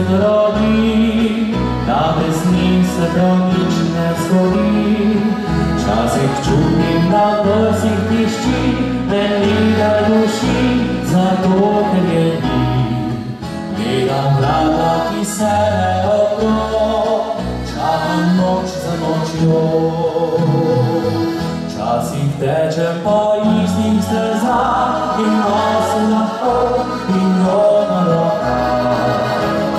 pjesem robi, da bez njih se prav nič ne zgodi. Včasih čutim, da prsih tišči, velika duši, zato ker je ni. Gledam vrata, ki se ne okrog, čakam noč za nočjo. Včasih tečem po istih stezah in nosim lahko in jo na rokah.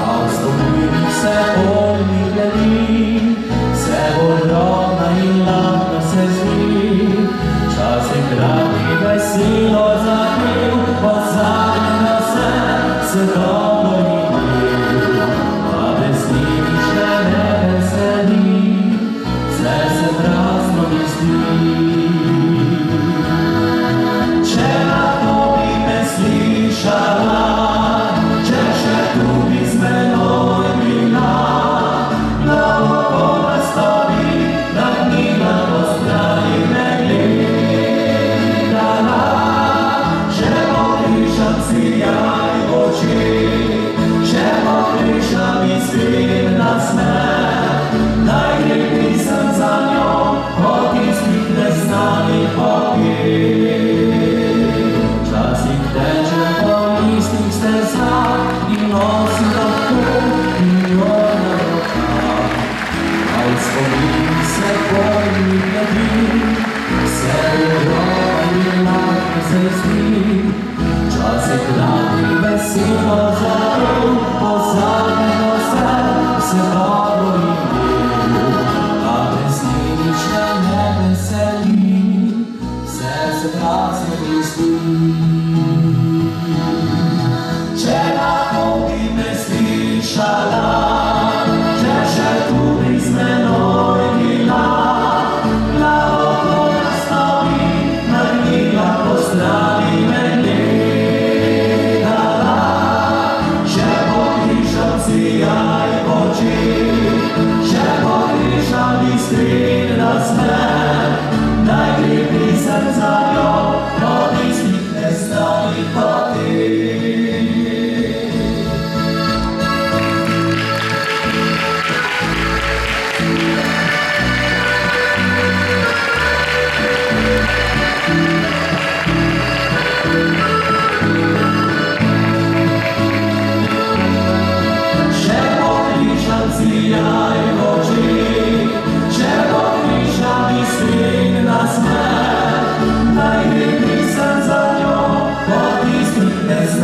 A v spominih se bolj mi gledi, vse bolj rovna in lahka se zdi. Včasih radi veselo zapev, pozabi na vse, se dobro imel. A bez njih nič ne veseli, vse se prazno mi zdi. Slišala, če še tu bi z menoj bila, glavo nastavi, da knjiga po strani me gledala. Še pokrišam sijaj oči, še pokrišam iskren nasmeh, naj gre pisem za njo, od istih neznanih poti. Nosim lahko in jo na rokah, a v spominih se bolj mi gledi, vse bolj in lahko se zdi. Včasih radi veselo zapev, pozabi na vse, se dobro imel. A brez njih nič ne veseli, vse se prazno mi zdi. Če še tu bi z menoj bila, glavo nastavi, nagnila po strani me gledala. Še pokrišam sijaj oči, še pokrišam iskren nasmeh, naj gre pisem za njo, od istih neznanih poti. Naj gre pisem za njo, od istih neznanih poti.